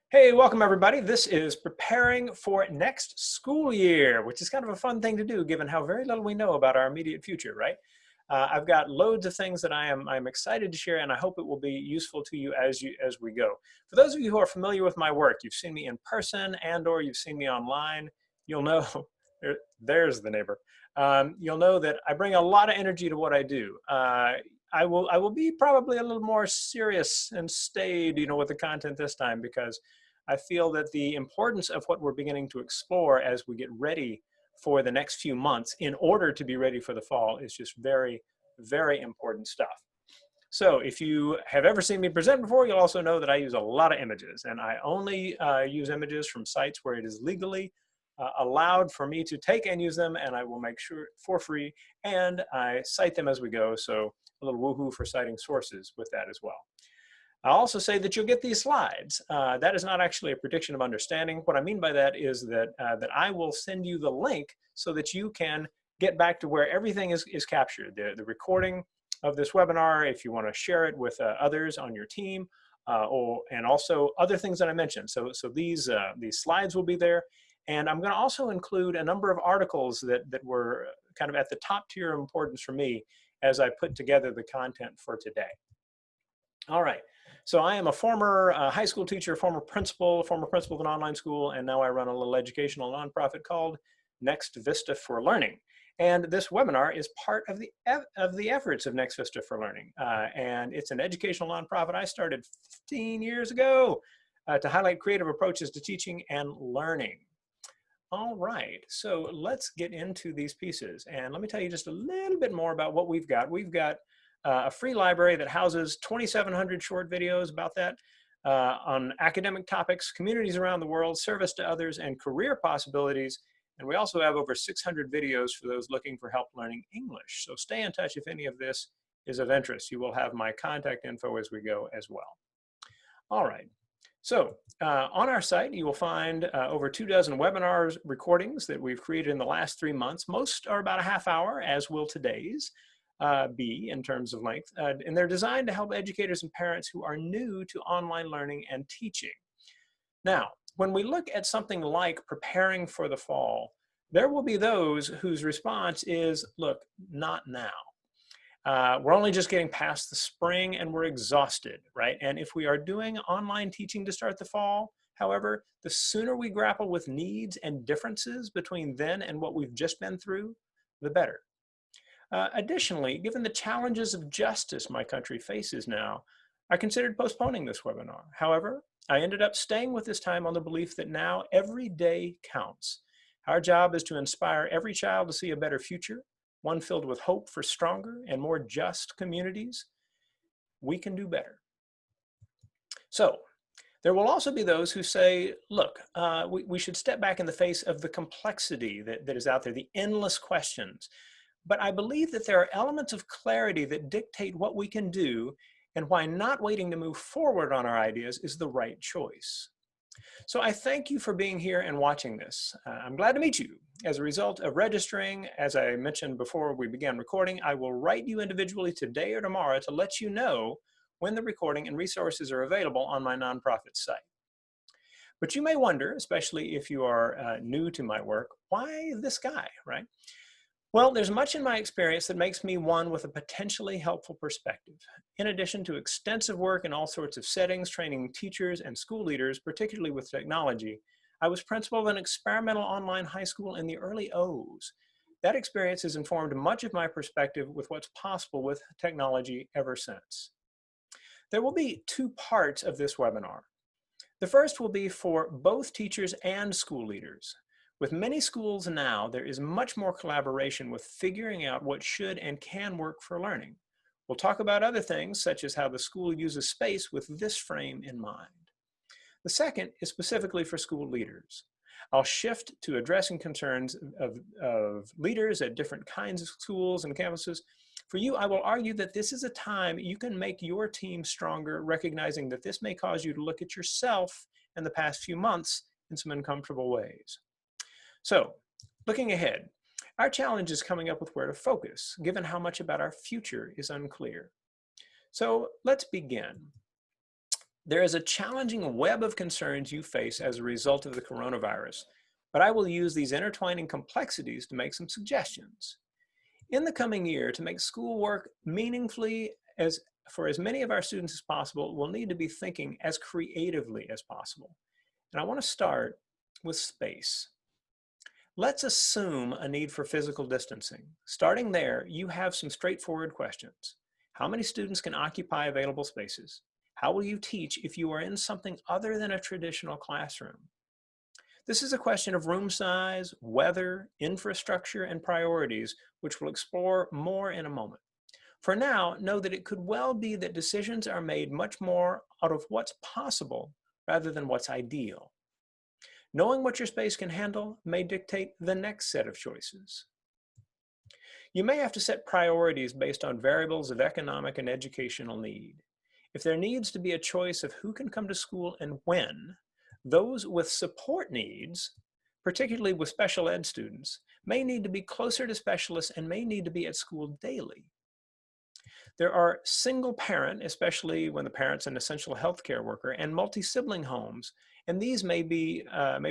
Hey, welcome everybody. This is preparing for next school year, which is kind of a fun thing to do given how very little we know about our immediate future, right? I've got loads of things that I'm excited to share, and I hope it will be useful to you as we go. For those of you who are familiar with my work, you've seen me in person and/or you've seen me online, you'll know there's the neighbor. You'll know that I bring a lot of energy to what I do. I will be probably a little more serious and staid, with the content this time because I feel that the importance of what we're beginning to explore as we get ready for the next few months in order to be ready for the fall is just very, very important stuff. So if you have ever seen me present before, you'll also know that I use a lot of images, and I only use images from sites where it is legally allowed for me to take and use them, and I will make sure for free, and I cite them as we go, so a little woohoo for citing sources with that as well. I'll also say that you'll get these slides. That is not actually a prediction of understanding. What I mean by that is that, that I will send you the link so that you can get back to where everything is captured. The recording of this webinar, if you want to share it with others on your team, and also other things that I mentioned. So these slides will be there. And I'm going to also include a number of articles that were kind of at the top tier of importance for me as I put together the content for today. All right. So I am a former high school teacher, former principal of an online school, and now I run a little educational nonprofit called Next Vista for Learning. And this webinar is part of the efforts of Next Vista for Learning. And it's an educational nonprofit I started 15 years ago to highlight creative approaches to teaching and learning. All right, so let's get into these pieces. And let me tell you just a little bit more about what we've got. We've got a free library that houses 2,700 short videos about that on academic topics, communities around the world, service to others, and career possibilities. And we also have over 600 videos for those looking for help learning English. So stay in touch if any of this is of interest. You will have my contact info as we go as well. All right. So on our site, you will find over 24 webinars recordings that we've created in the last 3 months. Most are about a half hour, as will today's be in terms of length. And they're designed to help educators and parents who are new to online learning and teaching. Now, when we look at something like preparing for the fall, there will be those whose response is, look, not now. We're only just getting past the spring and we're exhausted, right? And if we are doing online teaching to start the fall, however, the sooner we grapple with needs and differences between then and what we've just been through, the better. Additionally, given the challenges of justice my country faces now, I considered postponing this webinar. However, I ended up staying with this time on the belief that now every day counts. Our job is to inspire every child to see a better future, one filled with hope for stronger and more just communities. We can do better. So there will also be those who say, look, we should step back in the face of the complexity that is out there, the endless questions. But I believe that there are elements of clarity that dictate what we can do and why not waiting to move forward on our ideas is the right choice. So I thank you for being here and watching this. I'm glad to meet you. As a result of registering, as I mentioned before we began recording, I will write you individually today or tomorrow to let you know when the recording and resources are available on my nonprofit site. But you may wonder, especially if you are new to my work, why this guy, right? Well, there's much in my experience that makes me one with a potentially helpful perspective. In addition to extensive work in all sorts of settings, training teachers and school leaders, particularly with technology, I was principal of an experimental online high school in the early O's. That experience has informed much of my perspective with what's possible with technology ever since. There will be 2 parts of this webinar. The first will be for both teachers and school leaders. With many schools now, there is much more collaboration with figuring out what should and can work for learning. We'll talk about other things, such as how the school uses space with this frame in mind. The second is specifically for school leaders. I'll shift to addressing concerns of leaders at different kinds of schools and campuses. For you, I will argue that this is a time you can make your team stronger, recognizing that this may cause you to look at yourself in the past few months in some uncomfortable ways. So, looking ahead, our challenge is coming up with where to focus, given how much about our future is unclear. So let's begin. There is a challenging web of concerns you face as a result of the coronavirus, but I will use these intertwining complexities to make some suggestions. In the coming year, to make schoolwork meaningfully for as many of our students as possible, we'll need to be thinking as creatively as possible. And I want to start with space. Let's assume a need for physical distancing. Starting there, you have some straightforward questions. How many students can occupy available spaces? How will you teach if you are in something other than a traditional classroom? This is a question of room size, weather, infrastructure, and priorities, which we'll explore more in a moment. For now, know that it could well be that decisions are made much more out of what's possible rather than what's ideal. Knowing what your space can handle may dictate the next set of choices. You may have to set priorities based on variables of economic and educational need. If there needs to be a choice of who can come to school and when, those with support needs, particularly with special ed students, may need to be closer to specialists and may need to be at school daily. There are single parent, especially when the parent's an essential healthcare worker, and multi-sibling homes, and these may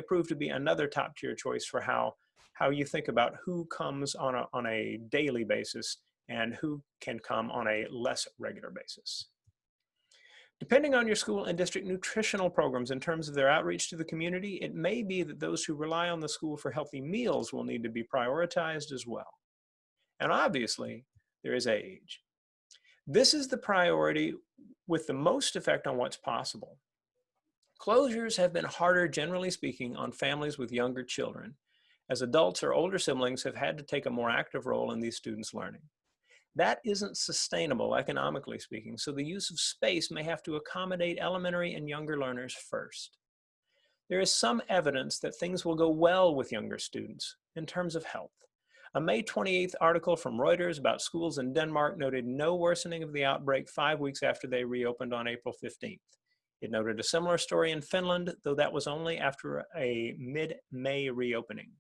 prove to be another top-tier choice for how you think about who comes on a daily basis and who can come on a less regular basis. Depending on your school and district nutritional programs in terms of their outreach to the community, it may be that those who rely on the school for healthy meals will need to be prioritized as well. And obviously, there is age. This is the priority with the most effect on what's possible. Closures have been harder, generally speaking, on families with younger children, as adults or older siblings have had to take a more active role in these students' learning. That isn't sustainable, economically speaking, so the use of space may have to accommodate elementary and younger learners first. There is some evidence that things will go well with younger students in terms of health. A May 28th article from Reuters about schools in Denmark noted no worsening of the outbreak 5 weeks after they reopened on April 15th. It noted a similar story in Finland, though that was only after a mid-May reopening.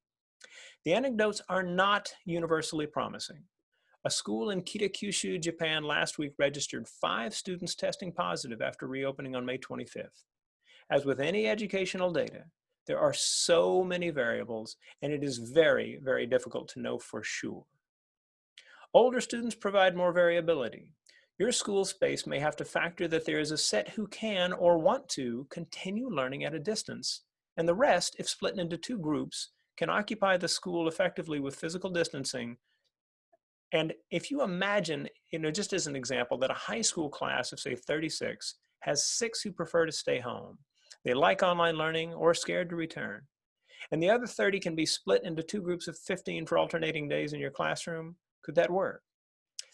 The anecdotes are not universally promising. A school in Kitakyushu, Japan last week registered 5 students testing positive after reopening on May 25th. As with any educational data, there are so many variables, and it is very, very difficult to know for sure. Older students provide more variability. Your school space may have to factor that there is a set who can or want to continue learning at a distance, and the rest, if split into 2 groups, can occupy the school effectively with physical distancing. And if you imagine, just as an example, that a high school class of say 36 has 6 who prefer to stay home. They like online learning or are scared to return. And the other 30 can be split into 2 groups of 15 for alternating days in your classroom. Could that work?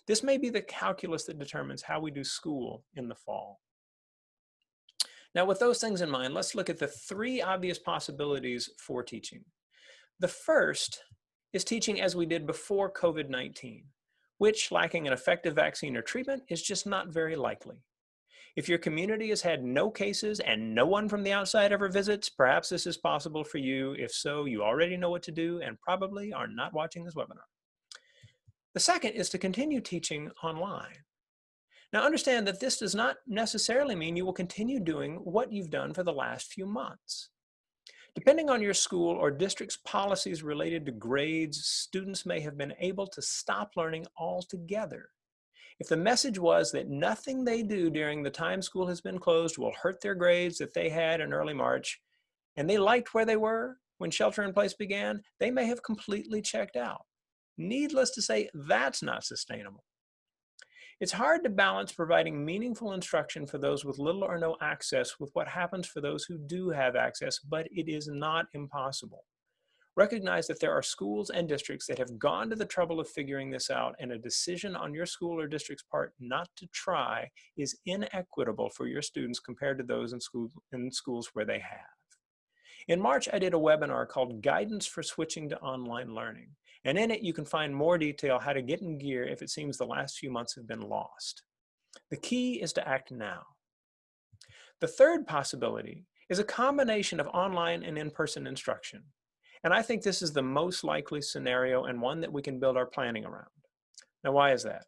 This may be the calculus that determines how we do school in the fall. Now, with those things in mind, let's look at the 3 obvious possibilities for teaching. The first is teaching as we did before COVID-19, which, lacking an effective vaccine or treatment, is just not very likely. If your community has had no cases and no one from the outside ever visits, perhaps this is possible for you. If so, you already know what to do and probably are not watching this webinar. The second is to continue teaching online. Now understand that this does not necessarily mean you will continue doing what you've done for the last few months. Depending on your school or district's policies related to grades, students may have been able to stop learning altogether. If the message was that nothing they do during the time school has been closed will hurt their grades that they had in early March, and they liked where they were when shelter in place began, they may have completely checked out. Needless to say, that's not sustainable. It's hard to balance providing meaningful instruction for those with little or no access with what happens for those who do have access, but it is not impossible. Recognize that there are schools and districts that have gone to the trouble of figuring this out, and a decision on your school or district's part not to try is inequitable for your students compared to those in schools where they have. In March, I did a webinar called Guidance for Switching to Online Learning, and in it you can find more detail how to get in gear if it seems the last few months have been lost. The key is to act now. The third possibility is a combination of online and in-person instruction. And I think this is the most likely scenario and one that we can build our planning around. Now, why is that?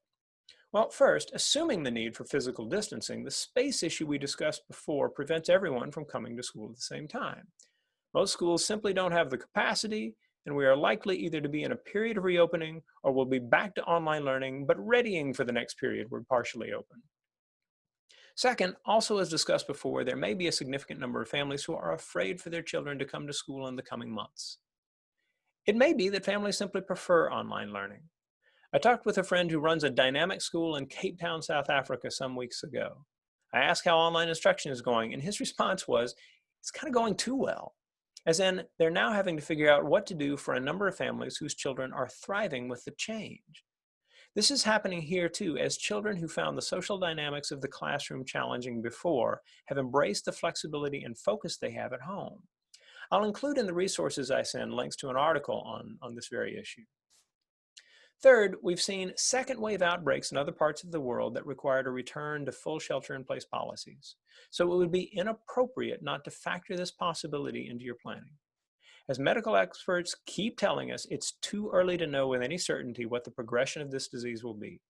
Well, first, assuming the need for physical distancing, the space issue we discussed before prevents everyone from coming to school at the same time. Most schools simply don't have the capacity, and we are likely either to be in a period of reopening or we'll be back to online learning, but readying for the next period we're partially open. Second, also as discussed before, there may be a significant number of families who are afraid for their children to come to school in the coming months. It may be that families simply prefer online learning. I talked with a friend who runs a dynamic school in Cape Town, South Africa some weeks ago. I asked how online instruction is going, and his response was, it's kind of going too well. As in, they're now having to figure out what to do for a number of families whose children are thriving with the change. This is happening here too, as children who found the social dynamics of the classroom challenging before have embraced the flexibility and focus they have at home. I'll include in the resources I send links to an article on this very issue. Third, we've seen second wave outbreaks in other parts of the world that required a return to full shelter-in-place policies. So it would be inappropriate not to factor this possibility into your planning. As medical experts keep telling us, it's too early to know with any certainty what the progression of this disease will be.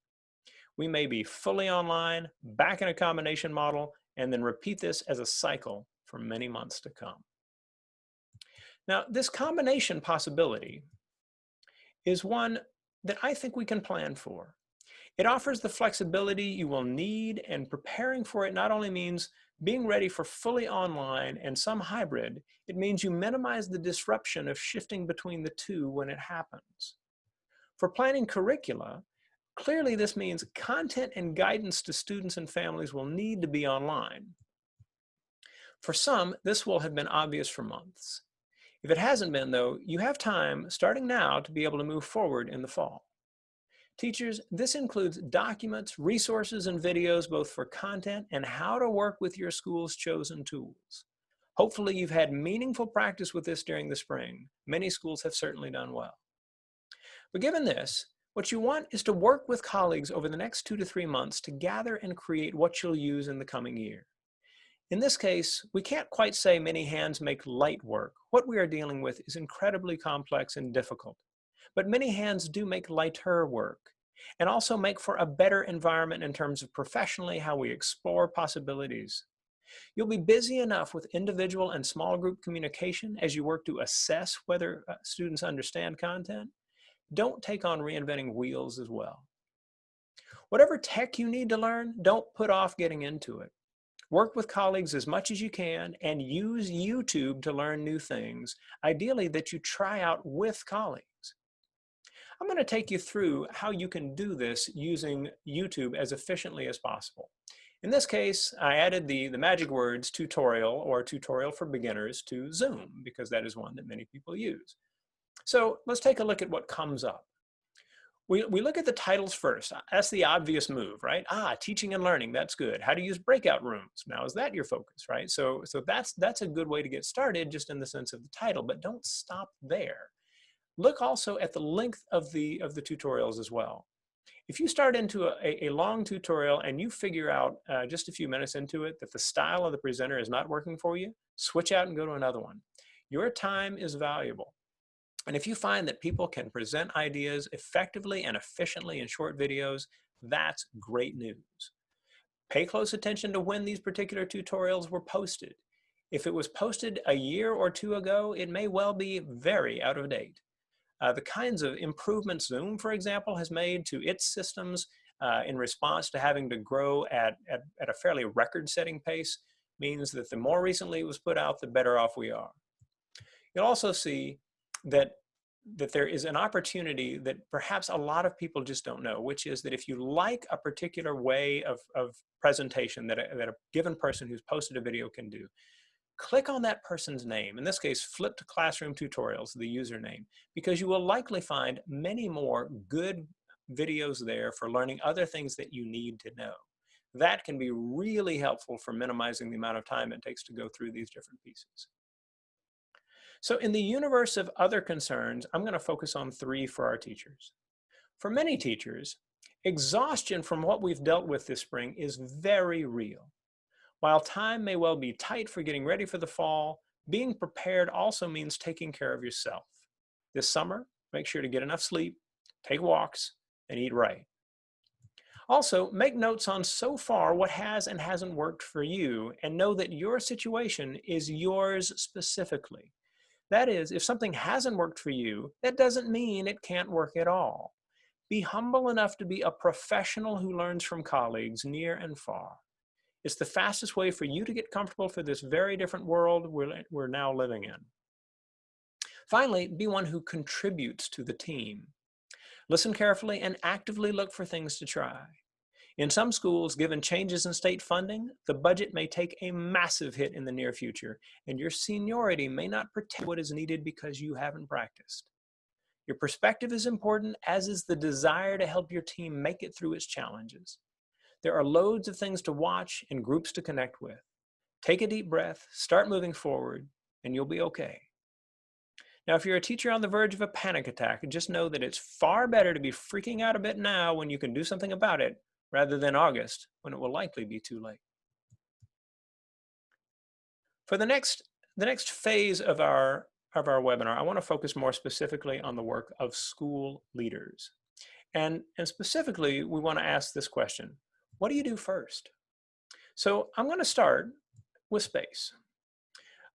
We may be fully online, back in a combination model, and then repeat this as a cycle for many months to come. Now, this combination possibility is one that I think we can plan for. It offers the flexibility you will need, and preparing for it not only means being ready for fully online and some hybrid, it means you minimize the disruption of shifting between the two when it happens. For planning curricula, clearly this means content and guidance to students and families will need to be online. For some, this will have been obvious for months. If it hasn't been, though, you have time starting now to be able to move forward in the fall. Teachers, this includes documents, resources, and videos both for content and how to work with your school's chosen tools. Hopefully you've had meaningful practice with this during the spring. Many schools have certainly done well. But given this, what you want is to work with colleagues over the next 2 to 3 months to gather and create what you'll use in the coming year. In this case, we can't quite say many hands make light work. What we are dealing with is incredibly complex and difficult. But many hands do make lighter work, and also make for a better environment in terms of professionally how we explore possibilities. You'll be busy enough with individual and small group communication as you work to assess whether students understand content. Don't take on reinventing wheels as well. Whatever tech you need to learn, don't put off getting into it. Work with colleagues as much as you can and use YouTube to learn new things, ideally that you try out with colleagues. I'm going to take you through how you can do this using YouTube as efficiently as possible. In this case, I added the magic words tutorial or tutorial for beginners to Zoom because that is one that many people use. So let's take a look at what comes up. We look at the titles first. That's the obvious move, right? Teaching and learning, that's good. How to use breakout rooms. Now, is that your focus, right? So that's a good way to get started just in the sense of the title, but don't stop there. Look also at the length of the tutorials as well. If you start into a long tutorial and you figure out just a few minutes into it that the style of the presenter is not working for you, switch out and go to another one. Your time is valuable. And if you find that people can present ideas effectively and efficiently in short videos, that's great news. Pay close attention to when these particular tutorials were posted. If it was posted a year or two ago, it may well be very out of date. The kinds of improvements Zoom, for example, has made to its systems in response to having to grow at a fairly record-setting pace means that the more recently it was put out, the better off we are. You'll also see that there is an opportunity that perhaps a lot of people just don't know, which is that if you like a particular way of presentation that a given person who's posted a video can do, click on that person's name. In this case, flip to Classroom Tutorials, the username, because you will likely find many more good videos there for learning other things that you need to know. That can be really helpful for minimizing the amount of time it takes to go through these different pieces. So in the universe of other concerns, I'm going to focus on 3 for our teachers. For many teachers, exhaustion from what we've dealt with this spring is very real. While time may well be tight for getting ready for the fall, being prepared also means taking care of yourself. This summer, make sure to get enough sleep, take walks, and eat right. Also, make notes on so far what has and hasn't worked for you, and know that your situation is yours specifically. That is, if something hasn't worked for you, that doesn't mean it can't work at all. Be humble enough to be a professional who learns from colleagues near and far. It's the fastest way for you to get comfortable for this very different world we're now living in. Finally, be one who contributes to the team. Listen carefully and actively look for things to try. In some schools, given changes in state funding, the budget may take a massive hit in the near future, and your seniority may not protect what is needed because you haven't practiced. Your perspective is important, as is the desire to help your team make it through its challenges. There are loads of things to watch and groups to connect with. Take a deep breath, start moving forward, and you'll be okay. Now, if you're a teacher on the verge of a panic attack, just know that it's far better to be freaking out a bit now when you can do something about it, rather than August, when it will likely be too late. For the next phase of our webinar, I want to focus more specifically on the work of school leaders. And specifically, we want to ask this question: what do you do first? So I'm going to start with space.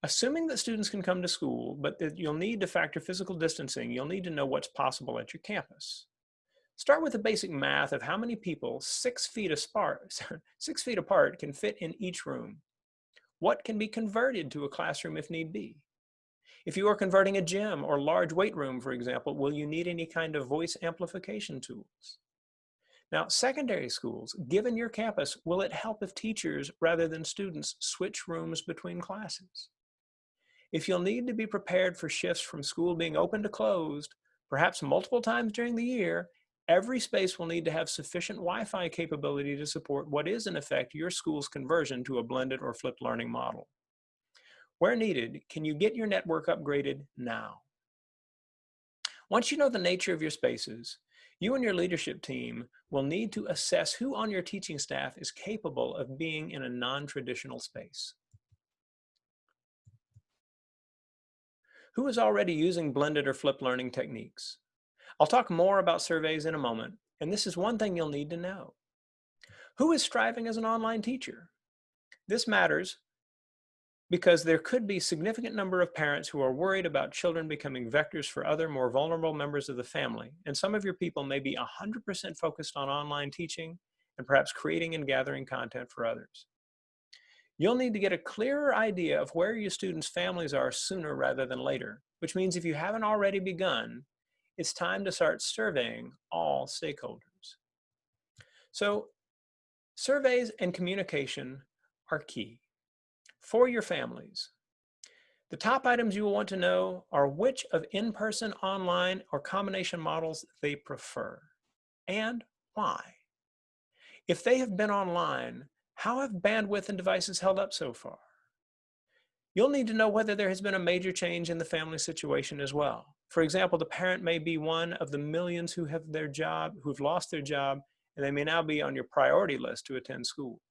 Assuming that students can come to school, but that you'll need to factor physical distancing, you'll need to know what's possible at your campus. Start with the basic math of how many people 6 feet apart, 6 feet apart can fit in each room. What can be converted to a classroom if need be? If you are converting a gym or large weight room, for example, will you need any kind of voice amplification tools? Now, secondary schools, given your campus, will it help if teachers, rather than students, switch rooms between classes? If you'll need to be prepared for shifts from school being open to closed, perhaps multiple times during the year, every space will need to have sufficient Wi-Fi capability to support what is, in effect, your school's conversion to a blended or flipped learning model. Where needed, can you get your network upgraded now? Once you know the nature of your spaces, you and your leadership team will need to assess who on your teaching staff is capable of being in a non-traditional space. Who is already using blended or flipped learning techniques? I'll talk more about surveys in a moment, and this is one thing you'll need to know. Who is striving as an online teacher? This matters because there could be a significant number of parents who are worried about children becoming vectors for other more vulnerable members of the family, and some of your people may be 100% focused on online teaching and perhaps creating and gathering content for others. You'll need to get a clearer idea of where your students' families are sooner rather than later, which means if you haven't already begun, it's time to start surveying all stakeholders. So, surveys and communication are key for your families. The top items you will want to know are which of in-person, online, or combination models they prefer, and why. If they have been online, how have bandwidth and devices held up so far? You'll need to know whether there has been a major change in the family situation as well. For example, the parent may be one of the millions who've lost their job, and they may now be on your priority list to attend school.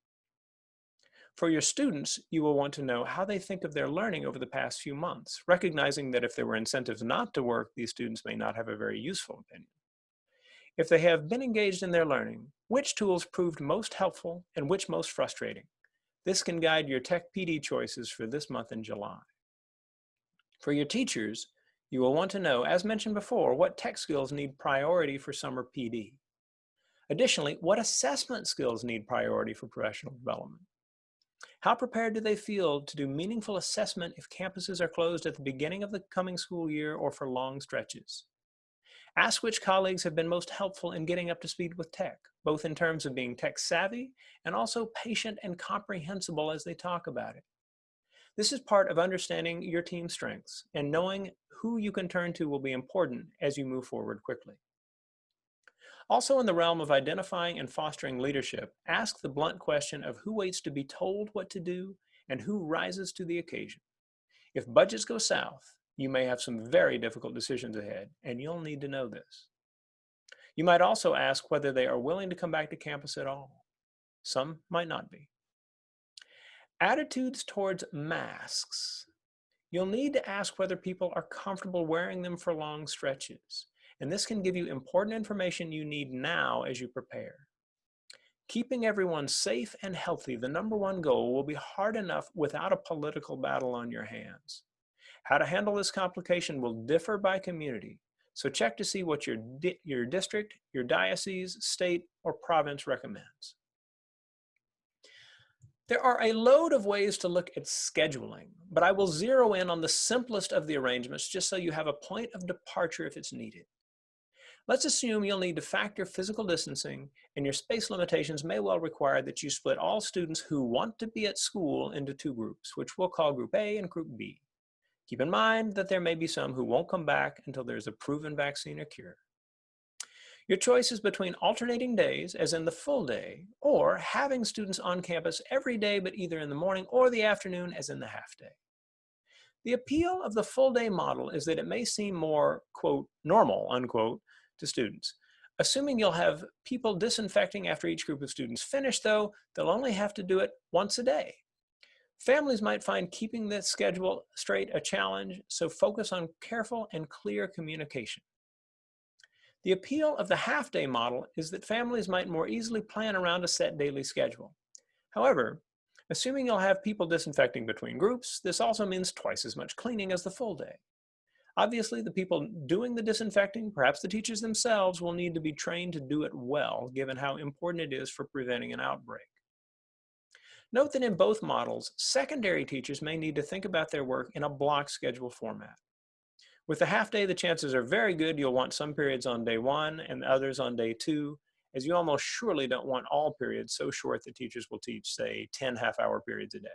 For your students, you will want to know how they think of their learning over the past few months, recognizing that if there were incentives not to work, these students may not have a very useful opinion. If they have been engaged in their learning, which tools proved most helpful and which most frustrating? This can guide your tech PD choices for this month in July. For your teachers, you will want to know, as mentioned before, what tech skills need priority for summer PD. Additionally, what assessment skills need priority for professional development? How prepared do they feel to do meaningful assessment if campuses are closed at the beginning of the coming school year or for long stretches? Ask which colleagues have been most helpful in getting up to speed with tech, both in terms of being tech savvy and also patient and comprehensible as they talk about it. This is part of understanding your team's strengths, and knowing who you can turn to will be important as you move forward quickly. Also, in the realm of identifying and fostering leadership, ask the blunt question of who waits to be told what to do and who rises to the occasion. If budgets go south, you may have some very difficult decisions ahead, and you'll need to know this. You might also ask whether they are willing to come back to campus at all. Some might not be. Attitudes towards masks. You'll need to ask whether people are comfortable wearing them for long stretches, and this can give you important information you need now as you prepare. Keeping everyone safe and healthy, the #1 goal, will be hard enough without a political battle on your hands. How to handle this complication will differ by community, so check to see what your district, your diocese, state, or province recommends. There are a load of ways to look at scheduling, but I will zero in on the simplest of the arrangements just so you have a point of departure if it's needed. Let's assume you'll need to factor physical distancing, and your space limitations may well require that you split all students who want to be at school into 2 groups, which we'll call Group A and Group B. Keep in mind that there may be some who won't come back until there's a proven vaccine or cure. Your choice is between alternating days, as in the full day, or having students on campus every day but either in the morning or the afternoon, as in the half day. The appeal of the full day model is that it may seem more, quote, normal, unquote, to students. Assuming you'll have people disinfecting after each group of students finish, though, they'll only have to do it once a day. Families might find keeping this schedule straight a challenge, so focus on careful and clear communication. The appeal of the half-day model is that families might more easily plan around a set daily schedule. However, assuming you'll have people disinfecting between groups, this also means twice as much cleaning as the full day. Obviously, the people doing the disinfecting, perhaps the teachers themselves, will need to be trained to do it well, given how important it is for preventing an outbreak. Note that in both models, secondary teachers may need to think about their work in a block schedule format. With the half day, the chances are very good you'll want some periods on day 1 and others on day 2, as you almost surely don't want all periods so short that teachers will teach, say, 10 half-hour periods a day.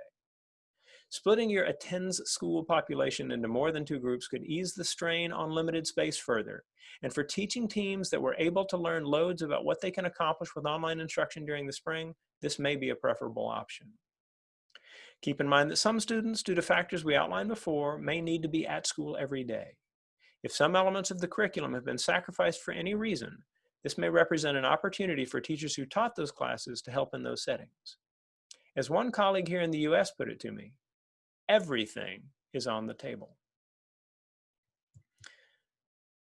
Splitting your attends school population into more than 2 groups could ease the strain on limited space further. And for teaching teams that were able to learn loads about what they can accomplish with online instruction during the spring, this may be a preferable option. Keep in mind that some students, due to factors we outlined before, may need to be at school every day. If some elements of the curriculum have been sacrificed for any reason, this may represent an opportunity for teachers who taught those classes to help in those settings. As one colleague here in the US put it to me, everything is on the table.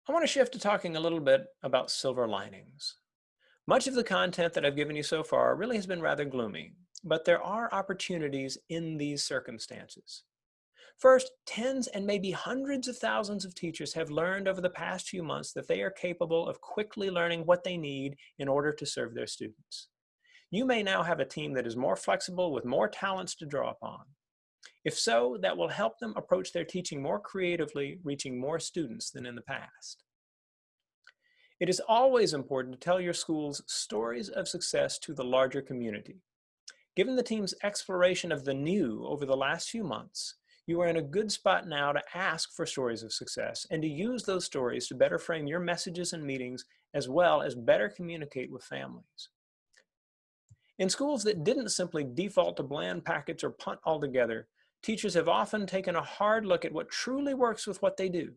I want to shift to talking a little bit about silver linings. Much of the content that I've given you so far really has been rather gloomy, but there are opportunities in these circumstances. First, tens and maybe hundreds of thousands of teachers have learned over the past few months that they are capable of quickly learning what they need in order to serve their students. You may now have a team that is more flexible with more talents to draw upon. If so, that will help them approach their teaching more creatively, reaching more students than in the past. It is always important to tell your school's stories of success to the larger community. Given the team's exploration of the new over the last few months, you are in a good spot now to ask for stories of success and to use those stories to better frame your messages and meetings, as well as better communicate with families. In schools that didn't simply default to bland packets or punt altogether, teachers have often taken a hard look at what truly works with what they do.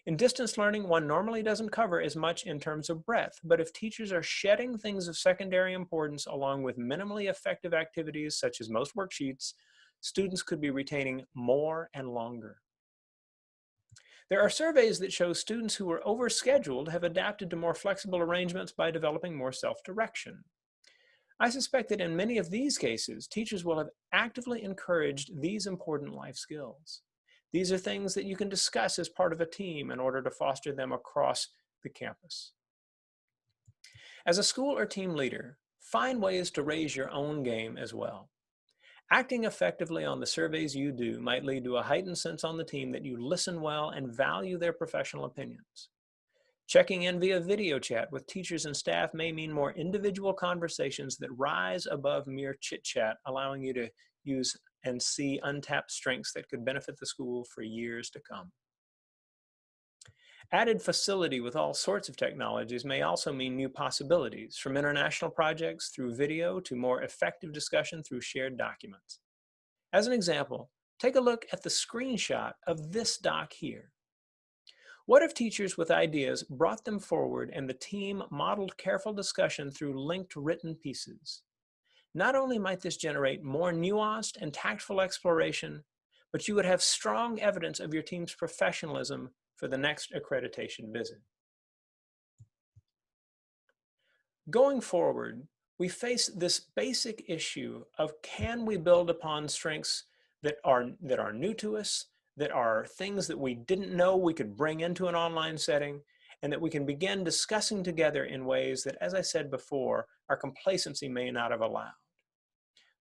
In distance learning, one normally doesn't cover as much in terms of breadth, but if teachers are shedding things of secondary importance along with minimally effective activities such as most worksheets, students could be retaining more and longer. There are surveys that show students who were overscheduled have adapted to more flexible arrangements by developing more self-direction. I suspect that in many of these cases, teachers will have actively encouraged these important life skills. These are things that you can discuss as part of a team in order to foster them across the campus. As a school or team leader, find ways to raise your own game as well. Acting effectively on the surveys you do might lead to a heightened sense on the team that you listen well and value their professional opinions. Checking in via video chat with teachers and staff may mean more individual conversations that rise above mere chit-chat, allowing you to use and see untapped strengths that could benefit the school for years to come. Added facility with all sorts of technologies may also mean new possibilities, from international projects through video to more effective discussion through shared documents. As an example, take a look at the screenshot of this doc here. What if teachers with ideas brought them forward and the team modeled careful discussion through linked written pieces? Not only might this generate more nuanced and tactful exploration, but you would have strong evidence of your team's professionalism for the next accreditation visit. Going forward, we face this basic issue of, can we build upon strengths that are new to us, that are things that we didn't know we could bring into an online setting, and that we can begin discussing together in ways that, as I said before, our complacency may not have allowed.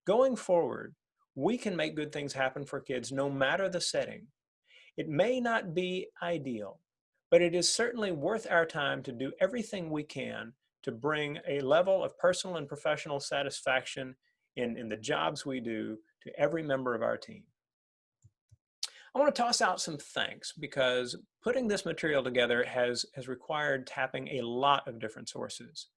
Going forward, we can make good things happen for kids no matter the setting. It may not be ideal, but it is certainly worth our time to do everything we can to bring a level of personal and professional satisfaction in the jobs we do to every member of our team. I want to toss out some thanks, because putting this material together has required tapping a lot of different sources.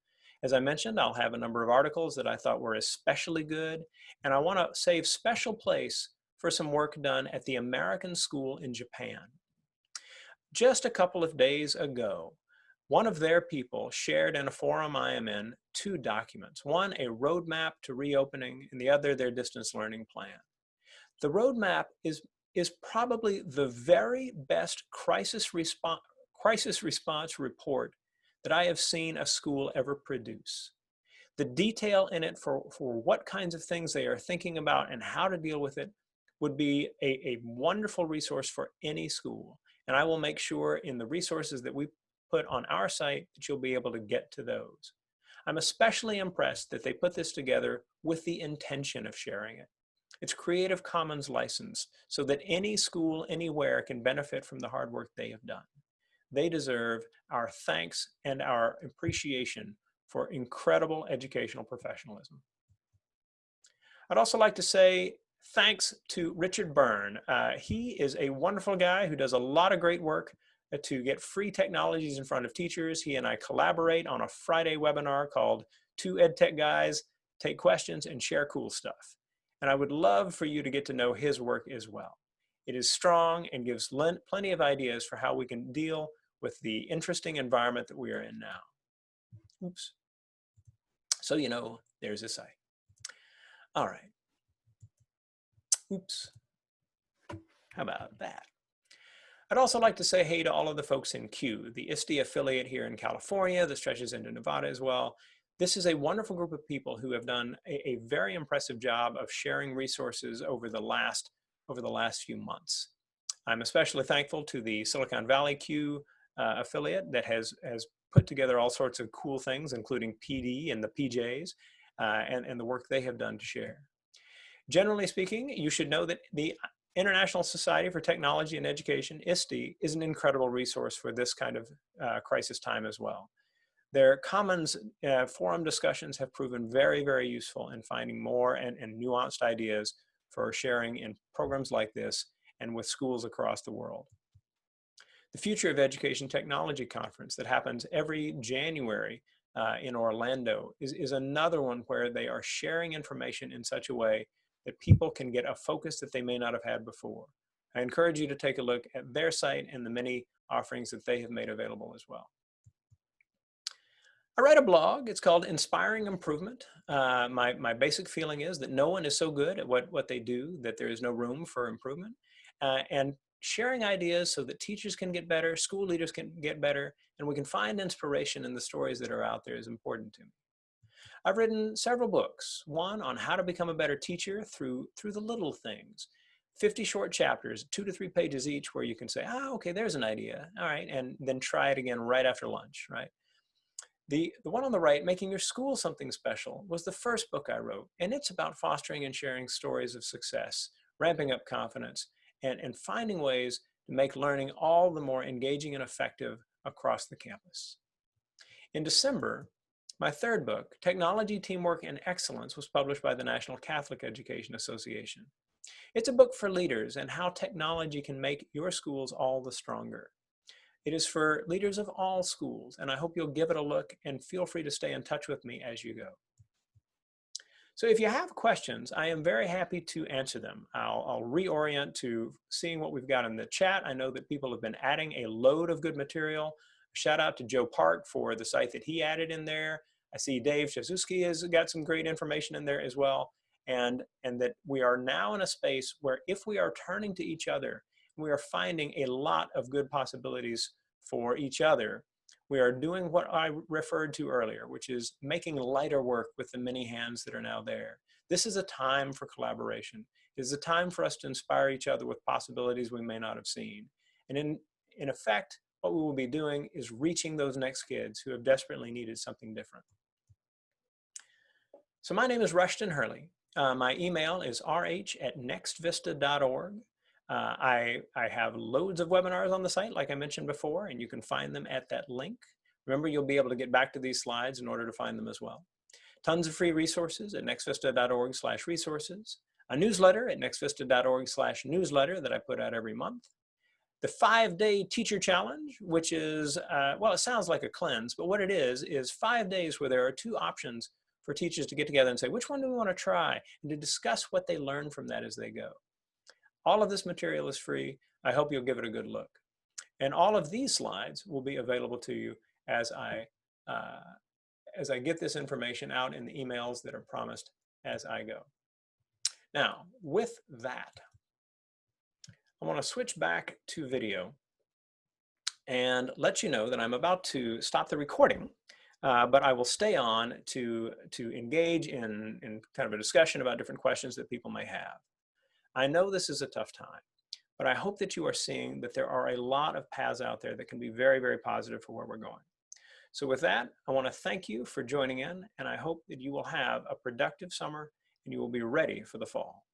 As I mentioned, I'll have a number of articles that I thought were especially good, and I want to save special place for some work done at the American School in Japan. Just a couple of days ago, one of their people shared in a forum I am in 2 documents, one a roadmap to reopening and the other their distance learning plan. The roadmap is probably the very best crisis response report that I have seen a school ever produce. The detail in it for what kinds of things they are thinking about and how to deal with it would be a wonderful resource for any school. And I will make sure in the resources that we put on our site that you'll be able to get to those. I'm especially impressed that they put this together with the intention of sharing it. It's Creative Commons licensed so that any school anywhere can benefit from the hard work they have done. They deserve our thanks and our appreciation for incredible educational professionalism. I'd also like to say thanks to Richard Byrne. He is a wonderful guy who does a lot of great work to get free technologies in front of teachers. He and I collaborate on a Friday webinar called 2 EdTech Guys Take Questions and Share Cool Stuff. And I would love for you to get to know his work as well. It is strong and gives plenty of ideas for how we can deal with the interesting environment that we are in now. Oops. So, there's a site. All right. Oops. How about that? I'd also like to say hey to all of the folks in Q, the ISTE affiliate here in California that stretches into Nevada as well. This is a wonderful group of people who have done a very impressive job of sharing resources over the last few months. I'm especially thankful to the Silicon Valley Q affiliate that has put together all sorts of cool things, including PD and the PJs, and the work they have done to share. Generally speaking, you should know that the International Society for Technology and Education, ISTE, is an incredible resource for this kind of crisis time as well. Their Commons forum discussions have proven very, very useful in finding more and nuanced ideas for sharing in programs like this and with schools across the world. The Future of Education Technology Conference that happens every January in Orlando is another one where they are sharing information in such a way that people can get a focus that they may not have had before. I encourage you to take a look at their site and the many offerings that they have made available as well. I write a blog. It's called Inspiring Improvement. My basic feeling is that no one is so good at what they do that there is no room for improvement. And sharing ideas so that teachers can get better, school leaders can get better, and we can find inspiration in the stories that are out there is important to me. I've written several books, one on how to become a better teacher through the little things. 50 short chapters, 2 to 3 pages each, where you can say, okay, there's an idea. All right, and then try it again right after lunch, right? The one on the right, Making Your School Something Special, was the first book I wrote, and it's about fostering and sharing stories of success, ramping up confidence, and finding ways to make learning all the more engaging and effective across the campus. In December, my third book, Technology, Teamwork, and Excellence, was published by the National Catholic Education Association. It's a book for leaders and how technology can make your schools all the stronger. It is for leaders of all schools, and I hope you'll give it a look and feel free to stay in touch with me as you go. So if you have questions, I am very happy to answer them. I'll reorient to seeing what we've got in the chat. I know that people have been adding a load of good material. Shout out to Joe Park for the site that he added in there. I see Dave Shazuski has got some great information in there as well. And that we are now in a space where if we are turning to each other, we are finding a lot of good possibilities for each other. We are doing what I referred to earlier, which is making lighter work with the many hands that are now there. This is a time for collaboration. It is a time for us to inspire each other with possibilities we may not have seen. And in effect, what we will be doing is reaching those next kids who have desperately needed something different. So my name is Rushton Hurley. My email is rh@nextvista.org. I have loads of webinars on the site, like I mentioned before, and you can find them at that link. Remember, you'll be able to get back to these slides in order to find them as well. Tons of free resources at nextvista.org/resources. A newsletter at nextvista.org/newsletter that I put out every month. The 5-day teacher challenge, which is, well, it sounds like a cleanse, but what it is 5 days where there are 2 options for teachers to get together and say, which one do we want to try? And to discuss what they learn from that as they go. All of this material is free. I hope you'll give it a good look. And all of these slides will be available to you as I get this information out in the emails that are promised as I go. Now, with that, I want to switch back to video and let you know that I'm about to stop the recording, but I will stay on to engage in kind of a discussion about different questions that people may have. I know this is a tough time, but I hope that you are seeing that there are a lot of paths out there that can be very, very positive for where we're going. So with that, I want to thank you for joining in, and I hope that you will have a productive summer and you will be ready for the fall.